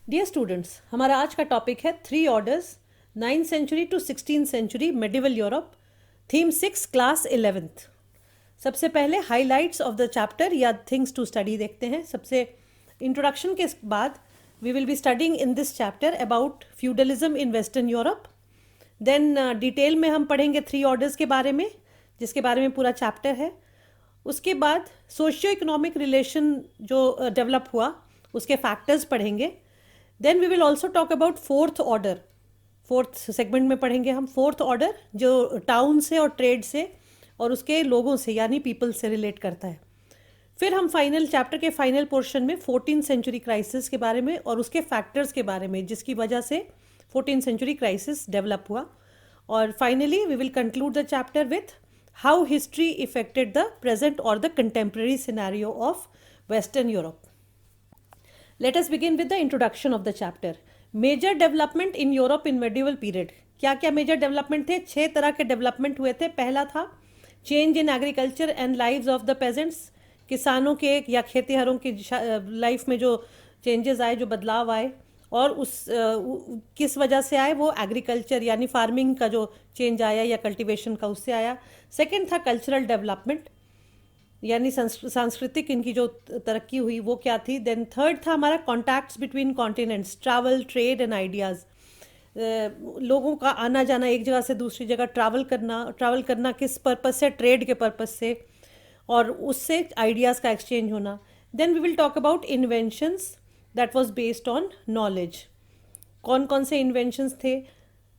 Dear students, हमारा आज का टॉपिक है three orders 9th century to 16th century medieval Europe, theme 6, class 11th। सबसे पहले हाइलाइट्स ऑफ द चैप्टर या थिंग्स टू स्टडी देखते हैं। सबसे इंट्रोडक्शन के बाद we will be studying in this chapter about feudalism in western Europe. Then detail में हम पढ़ेंगे थ्री ऑर्डर्स के बारे में, जिसके बारे में पूरा चैप्टर है। उसके बाद सोशियो इकोनॉमिक रिलेशन जो डेवलप हुआ उसके फैक्टर्स पढ़ेंगे। Then we will also talk about fourth order. Fourth segment में पढ़ेंगे हम फोर्थ ऑर्डर, जो टाउन से और ट्रेड से और उसके लोगों से यानी पीपल से रिलेट करता है। फिर हम फाइनल चैप्टर के फाइनल पोर्शन में 14th सेंचुरी क्राइसिस के बारे में और उसके फैक्टर्स के बारे में जिसकी वजह से 14th सेंचुरी क्राइसिस डेवलप हुआ। और finally we will conclude the chapter with how history affected the present और the contemporary scenario of western Europe. Let us begin with the introduction of the chapter. Major development in Europe in medieval period. क्या क्या major development थे? 6 तरह के development हुए थे। पहला था change in agriculture and lives of the pageants. किसानों के या खेतीहरों की लाइफ में जो चेंजेस आए, जो बदलाव आए, और किस वजह से आए, वो एग्रीकल्चर यानी फार्मिंग का जो चेंज आया या कल्टीवेशन का, उससे आया। सेकेंड था कल्चरल डेवलपमेंट यानी सांस्कृतिक इनकी जो तरक्की हुई वो क्या थी। देन थर्ड था हमारा contacts between continents, travel, trade and ideas. लोगों का आना जाना, एक जगह से दूसरी जगह ट्रैवल करना किस पर्पस से? ट्रेड के पर्पस से, और उससे आइडियाज़ का एक्सचेंज होना। Then we will talk about inventions that was based on knowledge. कौन कौन से इन्वेंशंस थे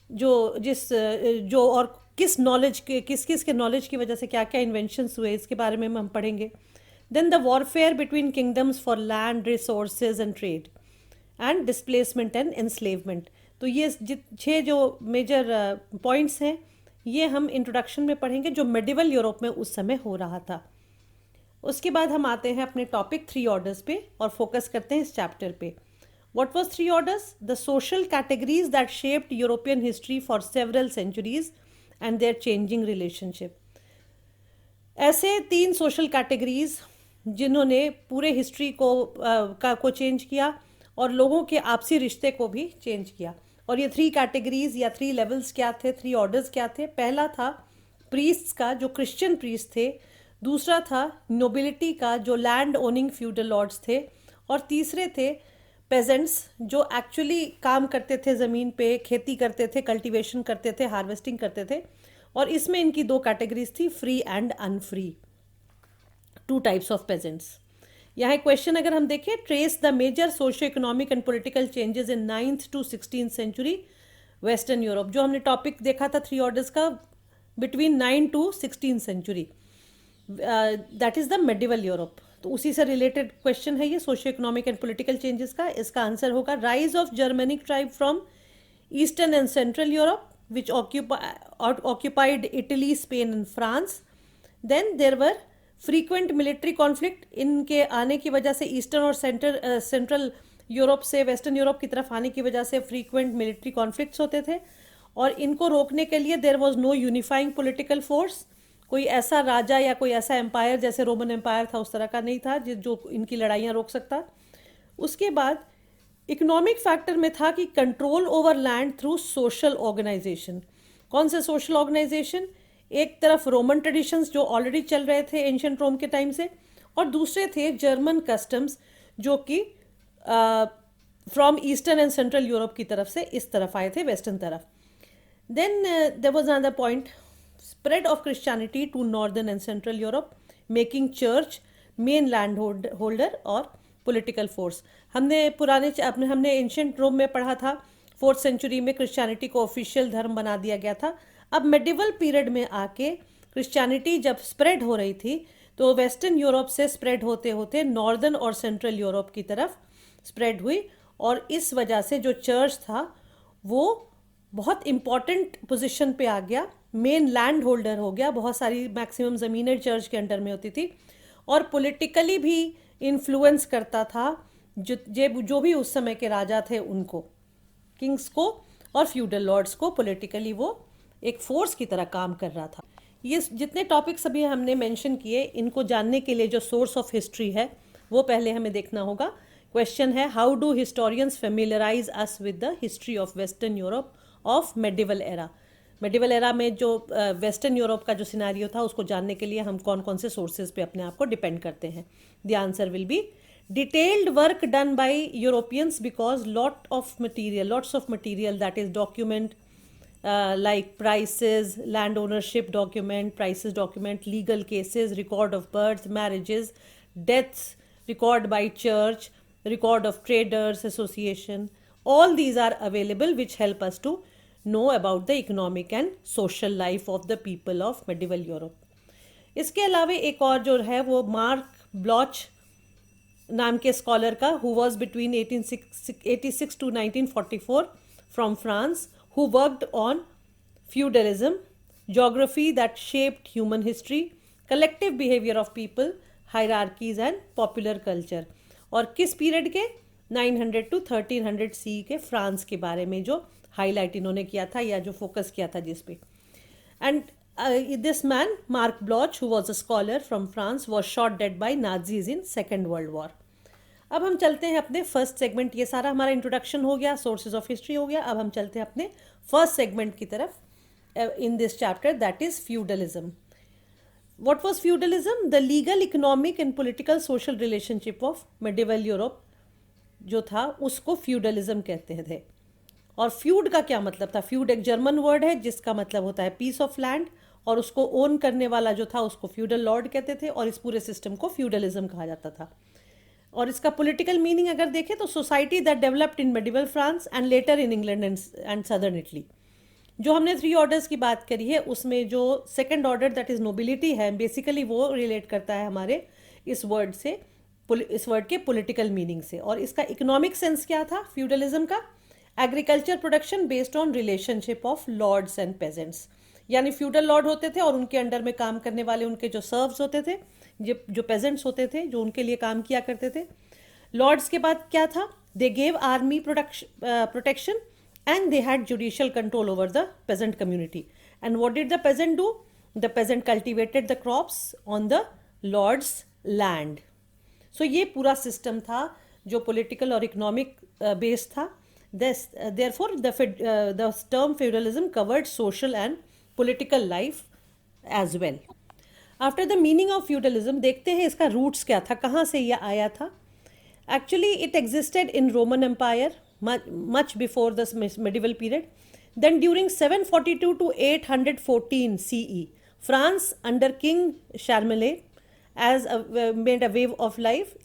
जो और किस नॉलेज के किस के नॉलेज की वजह से क्या क्या इन्वेंशंस हुए, इसके बारे में हम पढ़ेंगे। Then the warfare between kingdoms for land resources and trade and displacement and enslavement. तो ये 6 जो मेजर पॉइंट्स हैं ये हम इंट्रोडक्शन में पढ़ेंगे जो मेडिवल यूरोप में उस समय हो रहा था। उसके बाद हम आते हैं अपने टॉपिक थ्री ऑर्डर्स पे और फोकस करते हैं इस चैप्टर पे। What was three orders? The social categories that shaped European history for several centuries and their changing relationship. ऐसे 3 सोशल कैटेगरीज जिन्होंने पूरे हिस्ट्री को चेंज किया और लोगों के आपसी रिश्ते को भी चेंज किया। और ये 3 कैटेगरीज या 3 लेवल्स क्या थे, 3 ऑर्डर्स क्या थे? पहला था प्रीस्ट्स का, जो क्रिश्चियन प्रीस्ट थे। दूसरा था नोबिलिटी का, जो लैंड ओनिंग फ्यूडल लॉर्ड्स थे। और तीसरे थे पेजेंट्स, जो एक्चुअली काम करते थे ज़मीन पे, खेती करते थे, कल्टीवेशन करते थे, हार्वेस्टिंग करते थे। और इसमें इनकी 2 कैटेगरीज थी, free and unfree, 2 types of peasants. यहाँ क्वेश्चन अगर हम देखें, trace the major socio economic and political changes in 9th to 16th century western Europe. जो हमने टॉपिक देखा था 3 ऑर्डर्स का, between 9 to 16th century, that is the medieval Europe. तो उसी से रिलेटेड क्वेश्चन है ये, socio economic and political changes का। इसका आंसर होगा rise of Germanic tribe from eastern and central Europe which occupied Italy, Spain and France. Then there were frequent military conflict. इनके आने की वजह से ईस्टर्न और सेंट्रल यूरोप से वेस्टर्न यूरोप की तरफ आने की वजह से फ्रीक्वेंट मिलिट्री कॉन्फ्लिक्ट्स होते थे। और इनको रोकने के लिए there was no unifying political force. कोई ऐसा राजा या कोई ऐसा एम्पायर जैसे रोमन एम्पायर था उस तरह का नहीं था जो इनकी लड़ाइयाँ रोक सकता। उसके बाद इकोनॉमिक फैक्टर में था कि control over land through social organisation. कौन से सोशल ऑर्गेनाइजेशन? एक तरफ रोमन ट्रेडिशंस जो ऑलरेडी चल रहे थे एंशिएंट रोम के टाइम से, और दूसरे थे जर्मन कस्टम्स जो कि from eastern and central Europe की तरफ से इस तरफ आए थे, वेस्टर्न तरफ। Then there was another point, spread of Christianity to northern and central Europe, making church main land holder और political force। हमने एंशिएंट रोम में पढ़ा था 4th सेंचुरी में क्रिश्चियनिटी को ऑफिशियल धर्म बना दिया गया था। अब मेडिवल पीरियड में आके क्रिश्चियनिटी जब स्प्रेड हो रही थी तो वेस्टर्न यूरोप से स्प्रेड होते होते नॉर्दर्न और सेंट्रल यूरोप की तरफ स्प्रेड हुई। और इस वजह से जो चर्च था वो बहुत इम्पॉर्टेंट पोजीशन पे आ गया, मेन लैंड होल्डर हो गया। बहुत सारी मैक्सिमम ज़मीनें चर्च के अंडर में होती थी और पॉलिटिकली भी इन्फ्लुएंस करता था जो भी उस समय के राजा थे उनको, किंग्स को और फ्यूडल लॉर्ड्स को। पॉलिटिकली वो एक फोर्स की तरह काम कर रहा था। ये जितने टॉपिक्स अभी हमने मेंशन किए, इनको जानने के लिए जो सोर्स ऑफ हिस्ट्री है वो पहले हमें देखना होगा क्वेश्चन है, how do historians familiarise us with the history of western Europe of medieval era. Medieval era में जो वेस्टर्न यूरोप का जो सिनारियो था उसको जानने के लिए हम कौन कौन से सोर्सेज पे अपने आप को डिपेंड करते हैं। The answer will be detailed work done by Europeans because lots of material, that is document like prices, land ownership document, prices document, legal cases, record of births, marriages, deaths, record by church, record of traders association, all these are available which help us to know about the economic and social life of the people of medieval Europe। इसके अलावा एक और जो है वो mark blotch नाम के scholar का, who was between 1886 to 1944 from France, who worked on feudalism, geography that shaped human history, collective behavior of people, hierarchies and popular culture। और किस पीरियड के, 900 to 1300 सी के फ्रांस के बारे में जो हाईलाइट इन्होंने किया था या जो फोकस किया था जिस पे। And this man mark blotch, who was a scholar from France, was shot dead by Nazis in second world war. अब हम चलते हैं अपने फर्स्ट सेगमेंट, ये सारा हमारा इंट्रोडक्शन हो गया, सोर्सेज ऑफ हिस्ट्री हो गया। अब हम चलते हैं अपने फर्स्ट सेगमेंट की तरफ इन this chapter, that is feudalism. What was feudalism? The legal, economic and political social relationship of medieval Europe जो था उसको फ्यूडलिज्म कहते थे। और फ्यूड का क्या मतलब था? फ्यूड एक जर्मन वर्ड है जिसका मतलब होता है पीस ऑफ लैंड, और उसको ओन करने वाला जो था उसको फ्यूडल लॉर्ड कहते थे, और इस पूरे सिस्टम को फ्यूडलिज्म कहा जाता था। और इसका पॉलिटिकल मीनिंग अगर देखें तो society that developed in medieval France and later in England and southern Italy. जो हमने 3 ऑर्डर्स की बात करी है उसमें जो second order that is nobility है, बेसिकली वो रिलेट करता है हमारे इस वर्ड से, इस वर्ड के पॉलिटिकल मीनिंग से। और इसका इकोनॉमिक सेंस क्या था फ्यूडलिज्म का? Agriculture production based on relationship of lords and peasants, यानी फ्यूडल लॉर्ड होते थे और उनके अंडर में काम करने वाले उनके जो सर्व्स होते थे, जो पेजेंट्स होते थे जो उनके लिए काम किया करते थे। लॉर्ड्स के बाद क्या था? They gave army protection and they had judicial control over the peasant community. And what did the peasant do? The peasant cultivated the crops on the lord's land. So ये पूरा सिस्टम था जो political और economic based था। Therefore, the term feudalism covered social and political life as well. After the meaning of feudalism, देखते हैं इसका roots क्या था, कहाँ से ये आया था। Actually, it existed in Roman Empire much before this medieval period. Then during 742 to 814 CE, France under King Charlemagne made a wave of life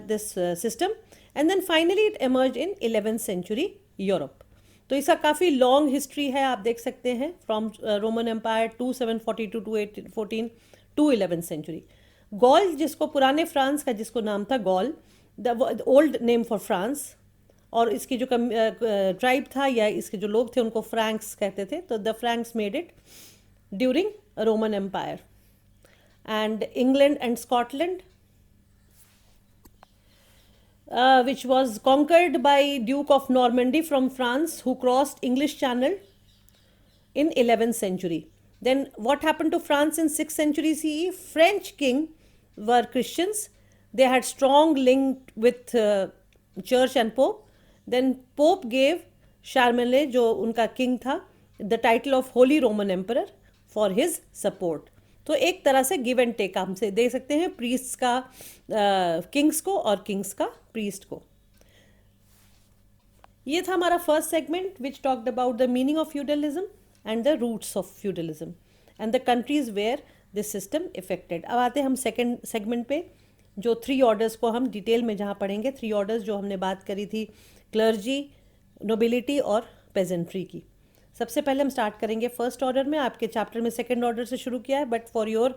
this system, and then finally it emerged in 11th century Europe. तो इसका काफ़ी long history है, आप देख सकते हैं, from Roman empire to 742 to 814 to 11th century. Gaul, जिसको पुराने फ्रांस का जिसको नाम था Gaul, the old name for France, और इसकी जो ट्राइब था या इसके जो लोग थे उनको फ्रैंक्स कहते थे। तो the Franks made it during Roman empire. And England and Scotland which was conquered by Duke of Normandy from France, who crossed English Channel in 11th century. Then what happened to France in 6th century CE? French king were Christians. They had strong link with church and Pope. Then Pope gave Charlemagne, जो उनका king था, the title of Holy Roman Emperor for his support. तो एक तरह से give and take हमसे देख सकते हैं, प्रीस्ट का किंग्स को और किंग्स का प्रीस्ट को। ये था हमारा first segment which talked about the meaning of feudalism and the roots of feudalism and the countries where this system affected. अब आते हैं हम सेकेंड सेगमेंट पे, जो 3 ऑर्डर्स को हम डिटेल में जहाँ पढ़ेंगे। 3 ऑर्डर्स जो हमने बात करी थी, क्लर्जी, नोबिलिटी और पेजेंट्री की। सबसे पहले हम स्टार्ट करेंगे फर्स्ट ऑर्डर में। आपके चैप्टर में सेकंड ऑर्डर से शुरू किया है, but for your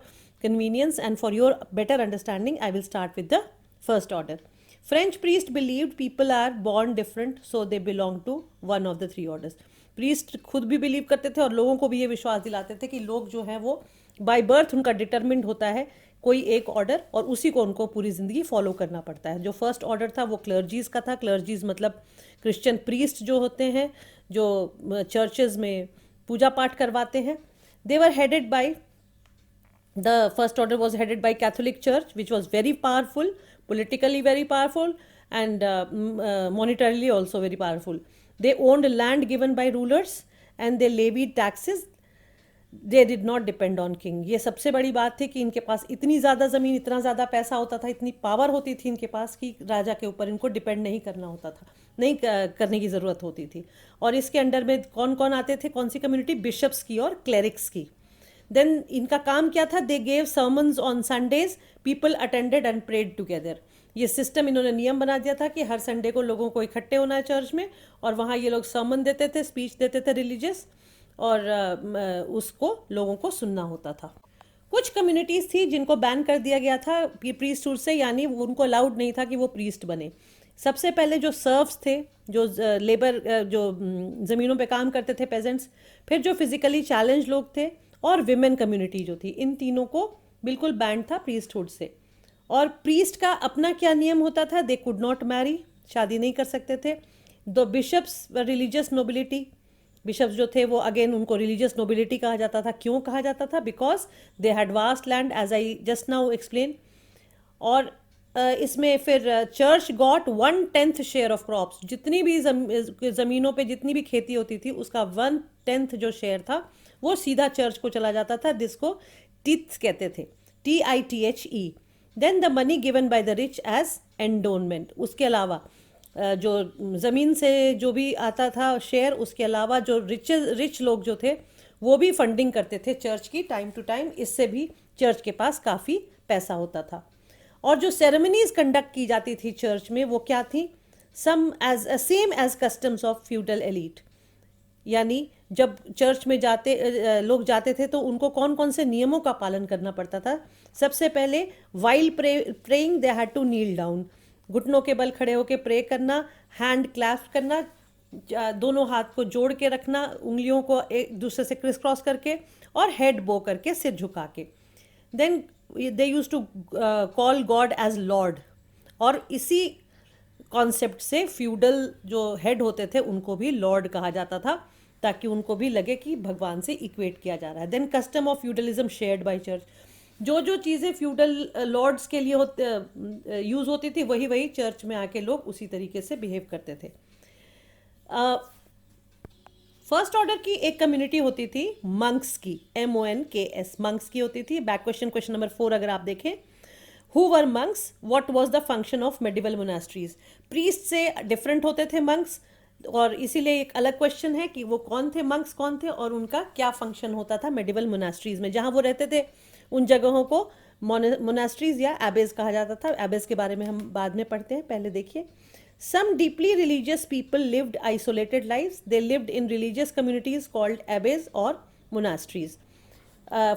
convenience and for your better understanding I will start with the first order. French priest believed people are born different, so they belong to one of the 3 orders. Priest खुद भी believe करते थे और लोगों को भी ये विश्वास दिलाते थे कि लोग जो हैं वो बाय बर्थ उनका डिटरमिंड होता है कोई एक ऑर्डर, और उसी को उनको पूरी ज़िंदगी फॉलो करना पड़ता है। जो फर्स्ट ऑर्डर था वो क्लर्जीज़ का था। क्लर्जीज़ मतलब क्रिश्चियन प्रीस्ट जो होते हैं, जो चर्चेज में पूजा पाठ करवाते हैं। They were headed by, the first order was headed by Catholic church which was very powerful, politically very powerful, and monetarily also very powerful. They owned land given by rulers and they levied taxes. They did not depend on king. ये सबसे बड़ी बात थी कि इनके पास इतनी ज़्यादा ज़मीन, इतना ज़्यादा पैसा होता था, इतनी पावर होती थी इनके पास कि राजा के ऊपर इनको डिपेंड नहीं करना होता था, नहीं करने की ज़रूरत होती थी. और इसके अंडर में कौन कौन आते थे, कौन सी कम्युनिटी, बिशप्स की और क्लेरिक्स की. देन इनका काम क्या था, they gave sermons on Sundays, people attended and prayed together. ये सिस्टम इन्होंने नियम बना दिया था कि हर संडे को लोगों को इकट्ठे होना है चर्च में, और वहाँ ये लोग सर्मन देते थे, स्पीच देते थे रिलीजियस, और उसको लोगों को सुनना होता था. कुछ कम्युनिटीज़ थी जिनको बैन कर दिया गया था प्रीस्टहुड से, यानी उनको अलाउड नहीं था कि वो प्रीस्ट बने. सबसे पहले जो सर्व्स थे, जो लेबर, जो ज़मीनों पे काम करते थे, पेजेंट्स. फिर जो फिजिकली चैलेंज लोग थे, और विमेन कम्युनिटी जो थी, इन तीनों को बिल्कुल बैन था प्रीस्टहुड से. और प्रीस्ट का अपना क्या नियम होता था, दे कुड नॉट मैरी, शादी नहीं कर सकते थे. The bishops religious nobility, bishops जो थे वो अगेन उनको रिलीजियस नोबिलिटी कहा जाता था. क्यों कहा जाता था, because they had vast land, as I just now explain. और इसमें फिर church got 1/10 share of crops. जितनी भी ज़मीनों पे जितनी भी खेती होती थी, उसका 1/10 जो शेयर था वो सीधा चर्च को चला जाता था, जिसको टिथ्स कहते थे, TITHE. Then the money given by the rich as endowment. उसके अलावा जो ज़मीन से जो भी आता था शेयर, उसके अलावा जो रिच लोग जो थे वो भी फंडिंग करते थे चर्च की टाइम टू टाइम. इससे भी चर्च के पास काफ़ी पैसा होता था. और जो सेरेमनीज कंडक्ट की जाती थी चर्च में, वो क्या थी, some as same as customs of feudal elite. यानी जब चर्च में लोग जाते थे तो उनको कौन कौन से नियमों का पालन करना पड़ता था. सबसे पहले, while praying they had to kneel down. घुटनों के बल खड़े होकर प्रे करना, हैंड क्लैस्प करना, दोनों हाथ को जोड़ के रखना, उंगलियों को एक दूसरे से क्रिस क्रॉस करके, और हेड बो करके, सिर झुका के. Then they use to call God as lord. और इसी कॉन्सेप्ट से फ्यूडल जो हेड होते थे उनको भी लॉर्ड कहा जाता था, ताकि उनको भी लगे कि भगवान से इक्वेट किया जा रहा है. Then custom of feudalism shared by church. जो जो चीज़ें फ्यूडल लॉर्ड्स के लिए यूज़ होती थी, वही वही चर्च में आके लोग उसी तरीके से बिहेव करते थे. फर्स्ट ऑर्डर की एक कम्युनिटी होती थी मंक्स की, MONKS, मंक्स की होती थी. बैक क्वेश्चन, क्वेश्चन नंबर 4 अगर आप देखें, who were monks, what was the function of medieval monasteries. Priest से डिफरेंट होते थे मंक्स, और इसीलिए एक अलग क्वेश्चन है कि वो कौन थे, मंक्स कौन थे, और उनका क्या फंक्शन होता था मेडिवल मोनास्ट्रीज में. जहाँ वो रहते थे उन जगहों को मोनास्ट्रीज या एबेज कहा जाता था. एबेज के बारे में हम बाद में पढ़ते हैं, पहले देखिए. Some deeply religious people lived isolated lives. They lived in religious communities called abbeys or monasteries.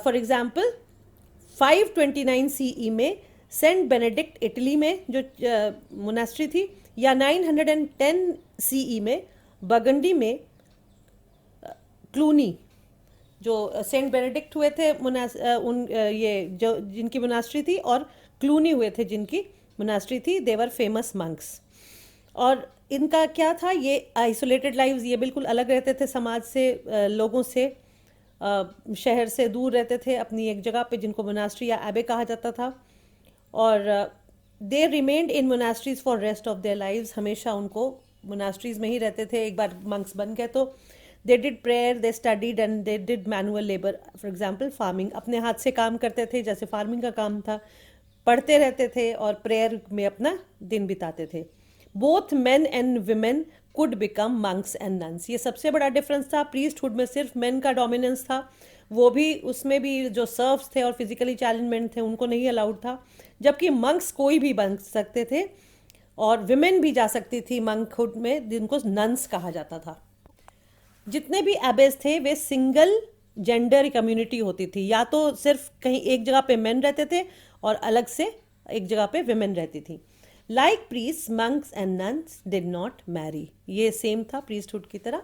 For example, 529 CE में सेंट बेनेडिक्ट इटली में जो मोनास्ट्री थी, या 910 CE में बगंडी में क्लूनी, जो सेंट बेनेडिक्ट हुए थे ये जो जिनकी मोनास्ट्री थी, और क्लूनी हुए थे जिनकी मोनास्ट्री थी. दे वर फेमस मंक्स. और इनका क्या था, ये आइसोलेटेड लाइव्स, ये बिल्कुल अलग रहते थे समाज से, लोगों से, शहर से दूर रहते थे अपनी एक जगह पे, जिनको मोनास्ट्री या एबे कहा जाता था. और they remained in monasteries for rest of their lives. हमेशा उनको मोनास्ट्रीज में ही रहते थे. एक बार मंक्स बन गए तो they did prayer, they studied and they did manual labour. For example farming, अपने हाथ से काम करते थे, जैसे फार्मिंग का काम था, पढ़ते रहते थे और प्रेयर में अपना दिन बिताते थे. Both men and women could become monks and nuns. ये सबसे बड़ा डिफरेंस था. प्रीस्टहुड में सिर्फ मेन का डोमिनेंस था, वो भी उसमें भी जो सर्व्स थे और फिजिकली चैलेंजमेंट थे उनको नहीं अलाउड था. जबकि मंक्स कोई भी बन सकते थे, और विमेन भी जा सकती थी मंकहुड में, जिनको नन्स कहा जाता था. जितने भी एबेज थे वे सिंगल जेंडर कम्युनिटी होती थी, या तो सिर्फ कहीं एक जगह पे मेन रहते थे और अलग से एक जगह पे विमेन रहती थी. Like priest, monks and nuns did not marry. ये सेम था प्रीस्टहुड की तरह,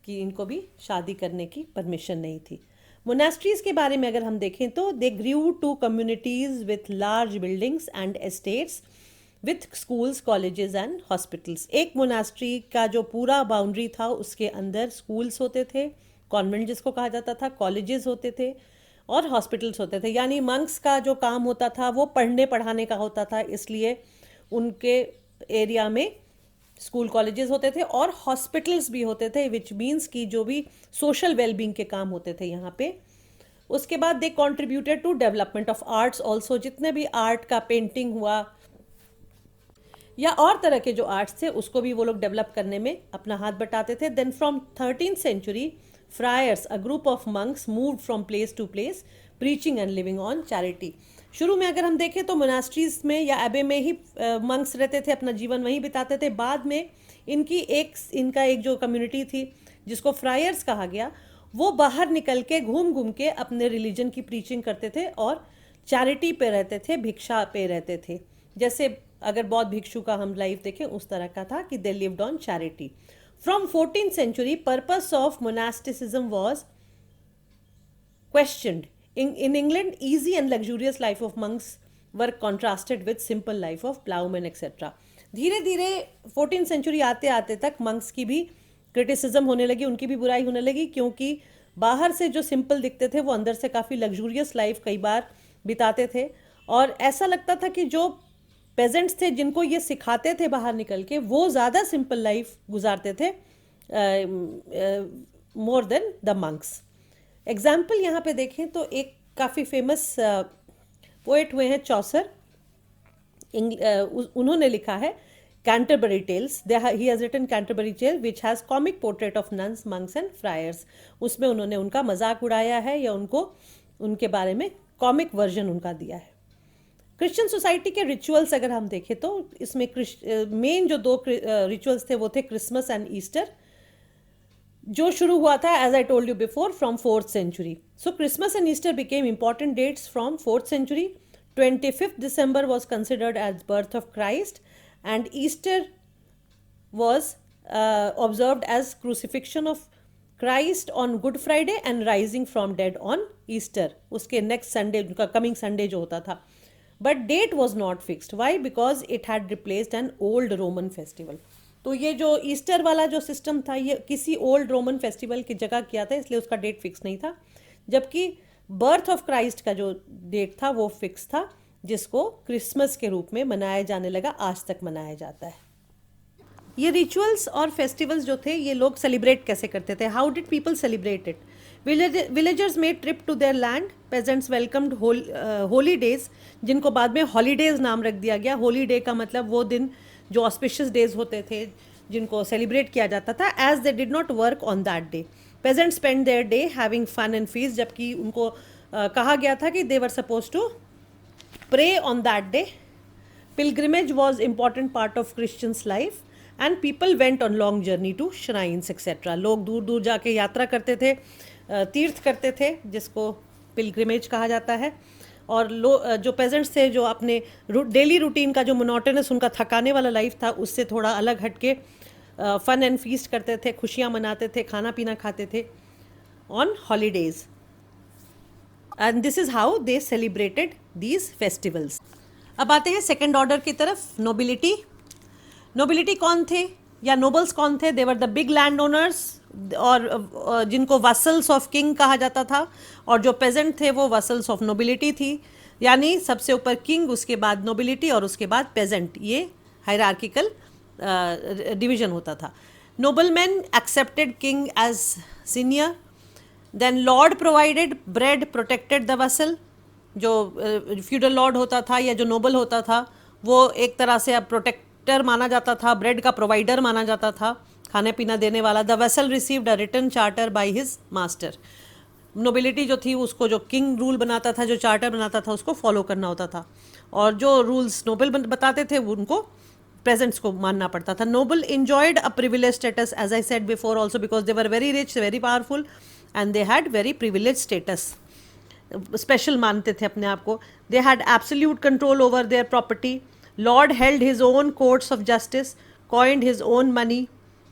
कि इनको भी शादी करने की परमिशन नहीं थी. मोनास्ट्रीज के बारे में अगर हम देखें तो they grew to communities with large buildings and estates with schools, colleges and hospitals. एक मोनास्ट्री का जो पूरा बाउंड्री था उसके अंदर स्कूल्स होते थे, कॉन्वेंट जिसको कहा जाता था, कॉलेजेस होते थे, और हॉस्पिटल्स होते थे. यानी मंक्स का जो काम होता था वो पढ़ने पढ़ाने का होता था, इसलिए उनके एरिया में स्कूल कॉलेजेस होते थे और हॉस्पिटल्स भी होते थे, विच मीन्स कि जो भी सोशल वेलबींग के काम होते थे यहाँ पे। उसके बाद they contributed to development of arts also, जितने भी आर्ट का पेंटिंग हुआ या और तरह के जो आर्ट्स थे उसको भी वो लोग डेवलप करने में अपना हाथ बटाते थे। Then from 13th century friars, a group of monks, moved from place to place preaching and living on charity. शुरू में अगर हम देखें तो मोनास्ट्रीज में या एबे में ही मंक्स रहते थे, अपना जीवन वहीं बिताते थे। बाद में इनका एक जो कम्युनिटी थी जिसको फ्रायर्स कहा गया, वो बाहर निकल के घूम घूम के अपने रिलीजन की प्रीचिंग करते थे और चैरिटी पे रहते थे, भिक्षा पे रहते थे। जैसे अगर बौद्ध भिक्षु का हम लाइफ देखें उस तरह का था कि they lived on charity. From 14th century purpose of monasticism was questioned. In England, easy and luxurious life of monks were contrasted with simple life of plowmen etc. धीरे धीरे 14th सेंचुरी आते आते तक मंक्स की भी criticism होने लगी, उनकी भी बुराई होने लगी, क्योंकि बाहर से जो सिंपल दिखते थे वो अंदर से काफ़ी लग्जूरियस लाइफ कई बार बिताते थे। और ऐसा लगता था कि जो पेजेंट्स थे जिनको ये सिखाते थे बाहर निकल के, वो ज़्यादा सिंपल लाइफ गुजारते थे more than the monks. Example यहाँ पे देखें तो एक काफ़ी फेमस पोएट हुए हैं चौसर, उन्होंने लिखा है Canterbury Tales. He has written Canterbury tale which has comic portrait of nuns, monks and friars. उसमें उन्होंने उनका मजाक उड़ाया है या उनके बारे में कॉमिक वर्जन उनका दिया है। क्रिश्चियन सोसाइटी के रिचुअल्स अगर हम देखें तो इसमें मेन जो दो रिचुअल्स थे वो थे क्रिसमस एंड ईस्टर, जो शुरू हुआ था as I told you before from 4th century. So Christmas and Easter became important dates from 4th century. 25th December was considered as birth of Christ and Easter was observed as crucifixion of Christ on Good Friday and rising from dead on Easter, उसके next Sunday, उनका coming Sunday जो होता था। But date was not fixed, why? Because it had replaced an old Roman festival. तो ये जो Easter वाला जो सिस्टम था ये किसी ओल्ड रोमन फेस्टिवल की जगह किया था, इसलिए उसका डेट फिक्स नहीं था। जबकि बर्थ ऑफ क्राइस्ट का जो डेट था वो फिक्स था, जिसको क्रिसमस के रूप में मनाया जाने लगा, आज तक मनाया जाता है। ये रिचुअल्स और फेस्टिवल्स जो थे ये लोग सेलिब्रेट कैसे करते थे? How did people celebrate it? Villagers made trip to their land, peasants welcomed holy days, जिनको बाद में हॉलीडेज नाम रख दिया गया। होली डे का मतलब वो दिन जो ऑस्पिशियस डेज होते थे जिनको सेलिब्रेट किया जाता था, as they did not work on that day. Peasants spend their day having fun and feast, जबकि उनको कहा गया था कि they were suppose to pray on that day. Pilgrimage was important part of Christians life and people went on long journey to shrines etcetera. लोग दूर दूर जाके यात्रा करते थे, तीर्थ करते थे, जिसको पिलग्रिमेज कहा जाता है। और जो पेजेंट्स थे जो अपने डेली रूटीन का जो मोनोटोनस उनका थकाने वाला लाइफ था उससे थोड़ा अलग हटके फन एंड फीस्ट करते थे, खुशियाँ मनाते थे, खाना पीना खाते थे on holidays. And this is how they celebrated these festivals. अब आते हैं सेकेंड ऑर्डर की तरफ, नोबिलिटी। नोबिलिटी कौन थे या नोबल्स कौन थे? They were the big land owners, और जिनको वसल्स ऑफ किंग कहा जाता था, और जो पेजेंट थे वो वसल्स ऑफ नोबिलिटी थी। यानी सबसे ऊपर किंग, उसके बाद नोबिलिटी और उसके बाद पेजेंट, ये हायरार्किकल डिवीजन होता था। Nobleman accepted king as senior, then lord provided bread, protected the vassal. जो फ्यूडल लॉर्ड होता था या जो नोबल होता था वो एक तरह से अब प्रोटेक्टर माना जाता था, ब्रेड का प्रोवाइडर माना जाता था, खाने पीना देने वाला। The vassal received a written charter by his master. Nobility जो थी उसको जो किंग रूल बनाता था, जो चार्टर बनाता था, उसको फॉलो करना होता था, और जो रूल्स नोबल बताते थे उनको प्रेजेंट्स को मानना पड़ता था। Noble enjoyed a privileged status, as I said before also, because they were very rich, very powerful and they had very privileged status, special मानते थे अपने आप को। They had absolute control over their property. Lord held his own courts of justice, coined his own money.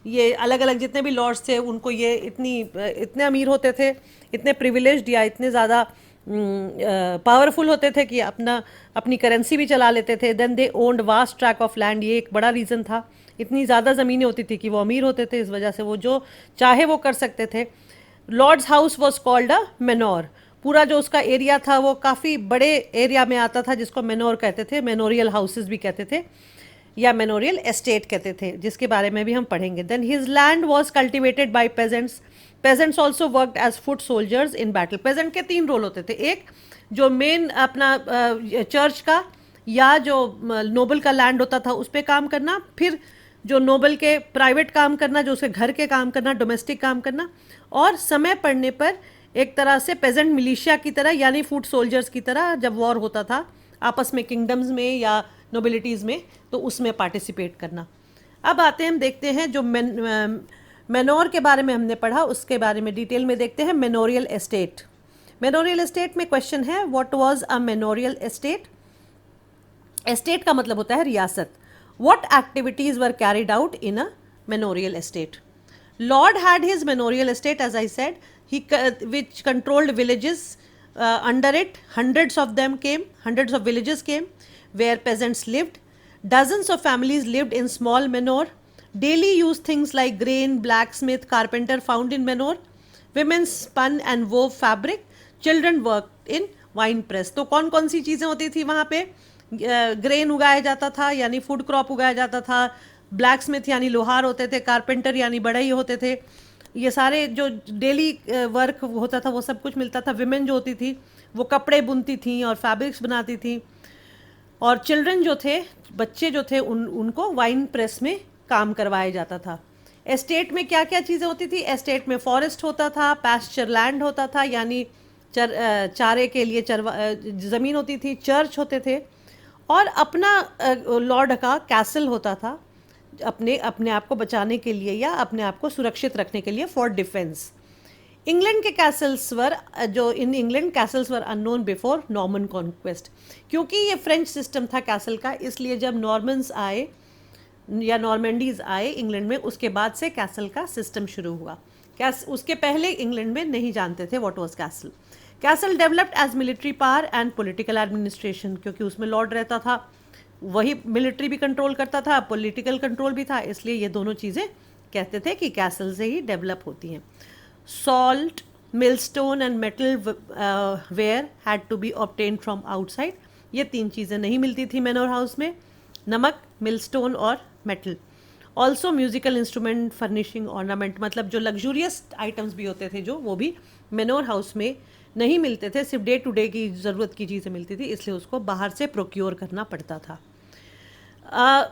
ये अलग अलग जितने भी लॉर्ड्स थे उनको ये इतने अमीर होते थे, इतने प्रिविलेज्ड या इतने ज़्यादा पावरफुल होते थे कि अपनी करेंसी भी चला लेते थे। Then they owned vast track of land, ये एक बड़ा रीज़न था। इतनी ज़्यादा ज़मीनें होती थी कि वो अमीर होते थे, इस वजह से वो जो चाहे वो कर सकते थे। Lord's house was called a manor, पूरा जो उसका एरिया था वो काफ़ी बड़े एरिया में आता था, जिसको मेनोर कहते थे, मेनोरियल हाउसेस भी कहते थे। या मेनोरियल एस्टेट कहते थे, जिसके बारे में भी हम पढ़ेंगे. Then his land was cultivated by peasants. Peasants also worked as foot soldiers in battle. Peasant के 3 रोल होते थे. एक जो मेन अपना चर्च का या जो नोबल का लैंड होता था उस पर काम करना, फिर जो नोबल के प्राइवेट काम करना, जो उसके घर के काम करना, डोमेस्टिक काम करना, और समय पड़ने पर एक तरह से पेजेंट मिलिशिया की तरह यानी फुट सोल्जर्स की तरह जब वॉर होता था आपस में किंगडम्स में या नोबिलिटीज़ में, तो उसमें पार्टिसिपेट करना. अब आते हैं, हम देखते हैं जो मेनोर के बारे में हमने पढ़ा उसके बारे में डिटेल में देखते हैं. Manorial estate. मेनोरियल एस्टेट में क्वेश्चन है, what was a manorial estate. Estate का मतलब होता है रियासत. What activities were carried out in a manorial estate? Lord had his manorial estate, as I said, which controlled villages. Under it, hundreds of villages came, where peasants lived. Dozens of families lived in small manor. Daily use things like grain, blacksmith, carpenter found in manor. Women spun and wove fabric. Children worked in wine press. तो कौन कौन सी चीज़ें होती थी वहाँ पे? Grain उगाया जाता था यानी फूड क्रॉप उगाया जाता था, ब्लैक स्मिथ यानी लोहार होते थे, कारपेंटर यानी बढ़ई होते थे. ये सारे जो डेली वर्क होता था वो सब कुछ मिलता था. विमेन जो होती थी वो कपड़े बुनती थी और फैब्रिक्स बनाती थी. और चिल्ड्रन जो थे, बच्चे जो थे, उनको वाइन प्रेस में काम करवाया जाता था. एस्टेट में क्या क्या चीज़ें होती थी? एस्टेट में फॉरेस्ट होता था, पैस्चर लैंड होता था यानी चारे के लिए ज़मीन होती थी, चर्च होते थे, और अपना लॉर्ड का कैसल होता था अपने अपने आप को बचाने के लिए या अपने आप को सुरक्षित रखने के लिए, फॉर डिफेंस. इंग्लैंड के कैसल्स वर अननोन बिफोर नॉर्मन कॉन्क्वेस्ट. क्योंकि ये फ्रेंच सिस्टम था कैसल का, इसलिए जब नॉर्मन्स आए या नॉर्मेंडीज आए इंग्लैंड में, उसके बाद से कैसल का सिस्टम शुरू हुआ. उसके पहले इंग्लैंड में नहीं जानते थे what was castle. Castle developed as military power and political administration. क्योंकि उसमें लॉर्ड रहता था, वही मिलिट्री भी कंट्रोल करता था, पॉलिटिकल कंट्रोल भी था, इसलिए ये दोनों चीज़ें कहते थे कि कैसल से ही डेवलप होती हैं. Salt, millstone and metalware had to be obtained from outside. ये 3 चीज़ें नहीं मिलती थी मैनोर हाउस में, नमक, मिलस्टोन और metal. Also musical instrument, furnishing, ornament, मतलब जो लग्जूरियस आइटम्स भी होते थे जो, वो भी मैनोर हाउस में नहीं मिलते थे. सिर्फ डे टू डे की ज़रूरत की चीज़ें मिलती थी, इसलिए उसको बाहर से प्रोक्योर करना पड़ता था.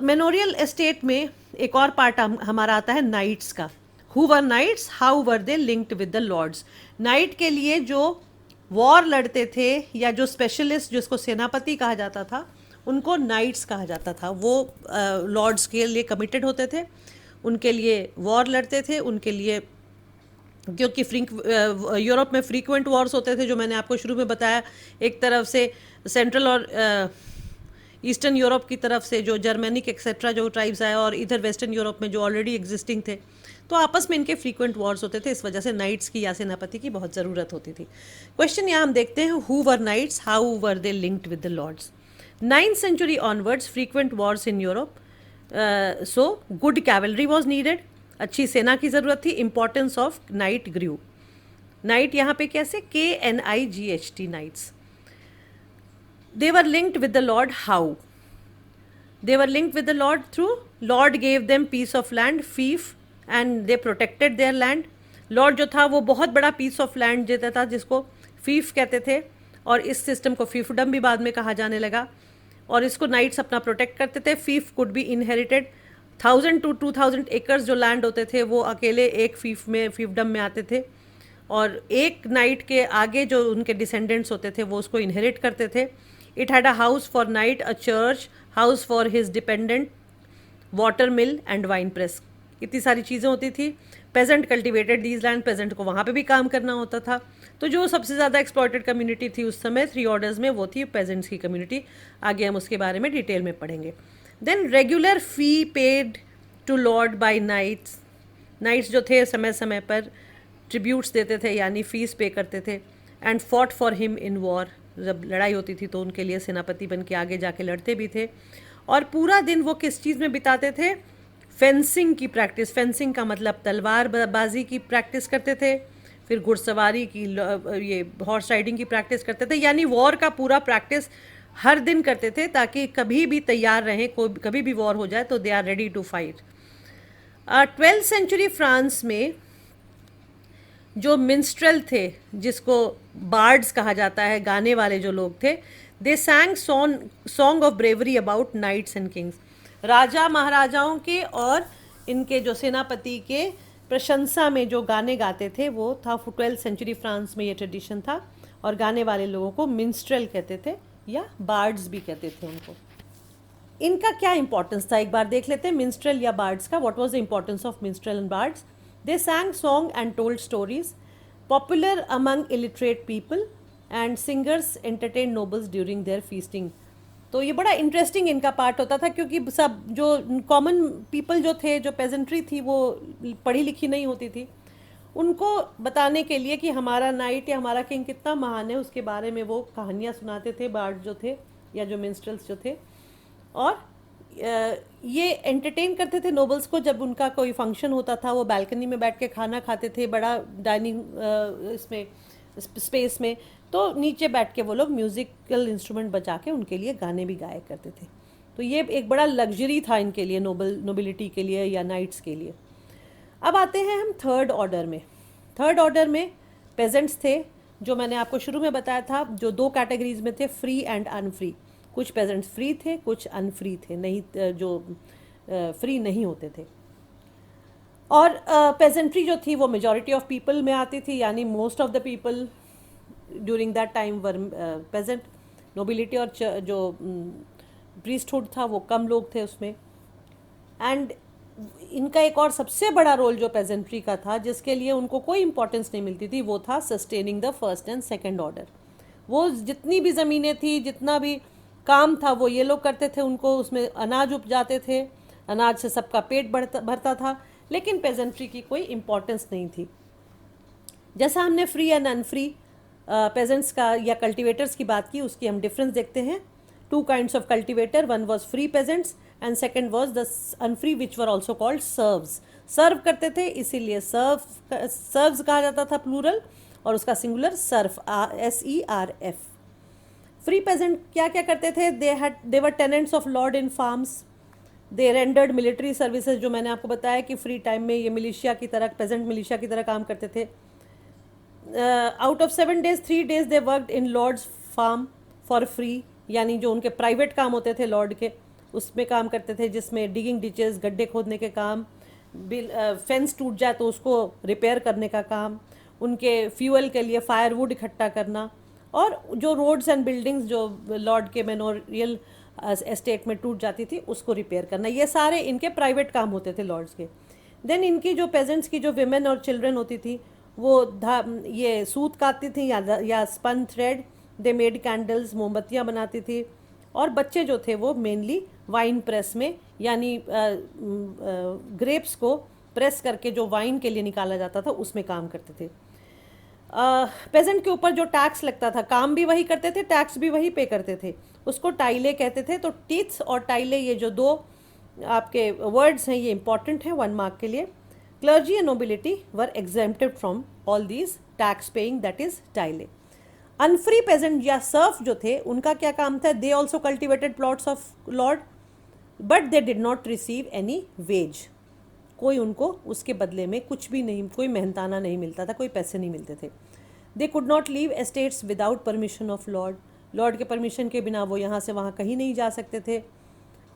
मेनोरियल एस्टेट में एक और पार्ट हमारा आता है नाइट्स का. Who were knights, how were they linked with the lords. Knight के लिए जो वॉर लड़ते थे या जो स्पेशलिस्ट, जिसको सेनापति कहा जाता था, उनको नाइट्स कहा जाता था. वो लॉर्ड्स के लिए कमिटेड होते थे, उनके लिए वॉर लड़ते थे, उनके लिए, क्योंकि यूरोप में फ्रीक्वेंट वॉर्स होते थे, जो मैंने आपको शुरू में बताया. एक तरफ से सेंट्रल और ईस्टर्न यूरोप की तरफ से जो जर्मनिक एक्सेट्रा जो ट्राइब्स आए, और इधर वेस्टर्न यूरोप में जो ऑलरेडी एग्जिस्टिंग थे, तो आपस में इनके फ्रीक्वेंट वॉर्स होते थे. इस वजह से नाइट्स की या सेनापति की बहुत ज़रूरत होती थी. क्वेश्चन यहाँ हम देखते हैं, who were knights, how were they linked with the lords. 9th century onwards, frequent wars in Europe, so good cavalry was needed. अच्छी सेना की ज़रूरत थी. Importance of knight grew. Knight यहाँ पे कैसे, KNIGHT, knights. They were linked with the lord. How they were linked with the lord? Through lord gave them piece of land, fief, and they protected their land. Lord जो था वो बहुत बड़ा piece of land देता था, जिसको फीफ कहते थे, और इस सिस्टम को फीफडम भी बाद में कहा जाने लगा. और इसको नाइट्स अपना प्रोटेक्ट करते थे. Fief could be inherited. 1000 to 2000 acres जो लैंड होते थे वो अकेले एक फीफडम में आते थे, और एक नाइट के आगे जो उनके डिसेंडेंट्स होते थे वो उसको इनहेरिट करते थे. It had a house for knight, a church, house for his dependent, water mill and wine press. इतनी सारी चीज़ें होती थी. Peasant cultivated these land. Peasant को वहाँ पे भी काम करना होता था. तो जो सबसे ज़्यादा एक्सप्लॉयटेड कम्युनिटी थी उस समय 3 ऑर्डर्स में, वो थी पेजेंट्स की कम्युनिटी. आगे हम उसके बारे में डिटेल में पढ़ेंगे. Then regular fee paid to lord by knights. Knights जो थे समय समय पर ट्रिब्यूट्स देते थे यानी फीस पे करते थे. And fought for him in war. जब लड़ाई होती थी तो उनके लिए सेनापति बन के आगे जाके लड़ते भी थे. और पूरा दिन वो किस चीज़ में बिताते थे? फेंसिंग की प्रैक्टिस. फेंसिंग का मतलब तलवार बाजी की प्रैक्टिस करते थे. फिर घुड़सवारी की, ये हॉर्स राइडिंग की प्रैक्टिस करते थे. यानी वॉर का पूरा प्रैक्टिस हर दिन करते थे, ताकि कभी भी तैयार रहें, कोई कभी भी वॉर हो जाए तो they are ready to fight. 12th century France में जो मिंस्ट्रेल थे, जिसको बार्ड्स कहा जाता है, गाने वाले जो लोग थे, they sang song of bravery about knights and kings. राजा महाराजाओं के और इनके जो सेनापति के प्रशंसा में जो गाने गाते थे वो था। 12th सेंचुरी फ्रांस में ये ट्रेडिशन था, और गाने वाले लोगों को मिंस्ट्रेल कहते थे या बार्ड्स भी कहते थे उनको। इनका क्या इंपॉर्टेंस था एक बार देख लेते हैं, मिंस्ट्रेल या बार्ड्स का। What was the importance of minstrel and bards? They sang song and told stories, popular among illiterate people, and singers entertain nobles during their feasting. तो ये बड़ा इंटरेस्टिंग इनका पार्ट होता था, क्योंकि सब जो कॉमन पीपल जो थे, जो पेजेंट्री थी, वो पढ़ी लिखी नहीं होती थी, उनको बताने के लिए कि हमारा नाइट या हमारा किंग कितना महान है, उसके बारे में वो कहानियाँ सुनाते थे, बार्ड जो थे या जो मिंस्ट्रेल्स जो थे। और ये एंटरटेन करते थे नोबल्स को। जब उनका कोई फंक्शन होता था, वो बालकनी में बैठ के खाना खाते थे, बड़ा डाइनिंग इसमें स्पेस में, तो नीचे बैठ के वो लोग म्यूज़िकल इंस्ट्रूमेंट बजा के उनके लिए गाने भी गाया करते थे। तो ये एक बड़ा लग्जरी था इनके लिए, नोबिलिटी के लिए या नाइट्स के लिए। अब आते हैं हम थर्ड ऑर्डर में। थर्ड ऑर्डर में पेजेंट्स थे, जो मैंने आपको शुरू में बताया था, जो दो कैटेगरीज में थे, फ्री एंड अनफ्री। कुछ पेजेंट्स फ्री थे, कुछ अनफ्री थे, नहीं जो फ्री नहीं होते थे। और पेजेंट्री जो थी वो मेजॉरिटी ऑफ पीपल में आती थी, यानी most of the people during that time were peasant. Nobility और जो प्रीस्टहुड था वो कम लोग थे उसमें। एंड इनका एक और सबसे बड़ा रोल जो पेजेंट्री का था, जिसके लिए उनको कोई इंपॉर्टेंस नहीं मिलती थी, वो था sustaining the first and second order. वो जितनी भी ज़मीनें थी, जितना भी काम था, वो ये लोग करते थे। उनको उसमें अनाज उपजाते थे, अनाज से सबका पेट भरता था, लेकिन पेजेंट्री की कोई इम्पोर्टेंस नहीं थी। जैसा हमने फ्री एंड अनफ्री पेजेंट्स का या कल्टिवेटर्स की बात की, उसकी हम डिफरेंस देखते हैं। Two kinds of cultivator, one was free peasants and second was the unfree, which were also called serfs. Serve करते थे, इसीलिए सर्व्स कहा जाता था प्लूरल, और उसका singular serf, SERF। Free peasant क्या क्या करते थे? They were tenants of lord in farms, they rendered military services, जो मैंने आपको बताया कि फ्री टाइम में ये मिलिशिया की तरह, पेजेंट मिलिशिया की तरह काम करते थे। Out of 7 days 3 days they worked in lords farm for free, यानी जो उनके प्राइवेट काम होते थे लॉर्ड के, उसमें काम करते थे, जिसमें डिगिंग डिचेस, गड्ढे खोदने के काम, फेंस टूट जाए तो उसको रिपेयर करने का काम, उनके फ्यूल के लिए फायरवुड इकट्ठा करना, और जो रोड्स एंड बिल्डिंग्स जो लॉर्ड के मेमोरियल एस्टेट में टूट जाती थी, उसको रिपेयर करना। ये सारे इनके प्राइवेट काम होते थे लॉर्ड्स के। देन इनकी जो पेजेंट्स की जो विमेन और चिल्ड्रन होती थी, वो ये सूत काटती थी या spun thread, they made candles, मोमबत्तियाँ बनाती थी। और बच्चे जो थे वो मेनली वाइन प्रेस में, यानी ग्रेप्स को प्रेस करके जो वाइन के लिए निकाला जाता था, उसमें काम करते थे। पेजेंट के ऊपर जो टैक्स लगता था, काम भी वही करते थे, टैक्स भी वही पे करते थे, उसको टाइले कहते थे। तो टीथ्स और टाइले, ये जो दो आपके वर्ड्स हैं, ये इंपॉर्टेंट है 1 mark के लिए। Clergy and nobility were exempted from all these tax paying, that is टाइले। अनफ्री पेजेंट या सर्फ जो थे, उनका क्या काम था? They also cultivated plots of Lord, but they did not receive any ways. कोई उनको उसके बदले में कुछ भी नहीं, कोई मेहनताना नहीं मिलता था, कोई पैसे नहीं मिलते थे। They could not leave estates without permission of Lord, Lord के परमिशन के बिना वो यहाँ से वहाँ कहीं नहीं जा सकते थे।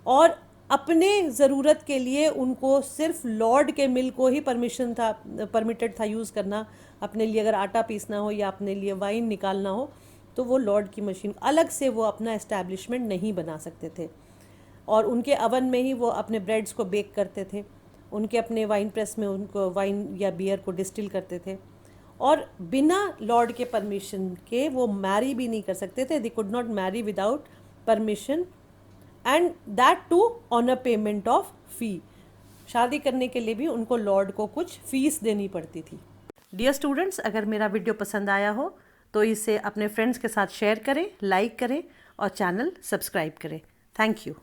और अपने ज़रूरत के लिए उनको सिर्फ लॉर्ड के मिल को ही परमिटेड था यूज़ करना। अपने लिए अगर आटा पीसना हो या अपने लिए वाइन निकालना हो, तो वो लॉर्ड की मशीन, अलग से वो अपना एस्टैब्लिशमेंट नहीं बना सकते थे। और उनके अवन में ही वो अपने ब्रेड्स को बेक करते थे, उनके अपने वाइन प्रेस में उनको वाइन या बियर को डिस्टिल करते थे। और बिना लॉर्ड के परमिशन के वो मैरी भी नहीं कर सकते थे। They could not marry without permission, and that too on a payment of fee. शादी करने के लिए भी उनको लॉर्ड को कुछ फीस देनी पड़ती थी। डियर स्टूडेंट्स, अगर मेरा वीडियो पसंद आया हो तो इसे अपने फ्रेंड्स के साथ शेयर करें, लाइक करें और चैनल सब्सक्राइब करें। Thank you.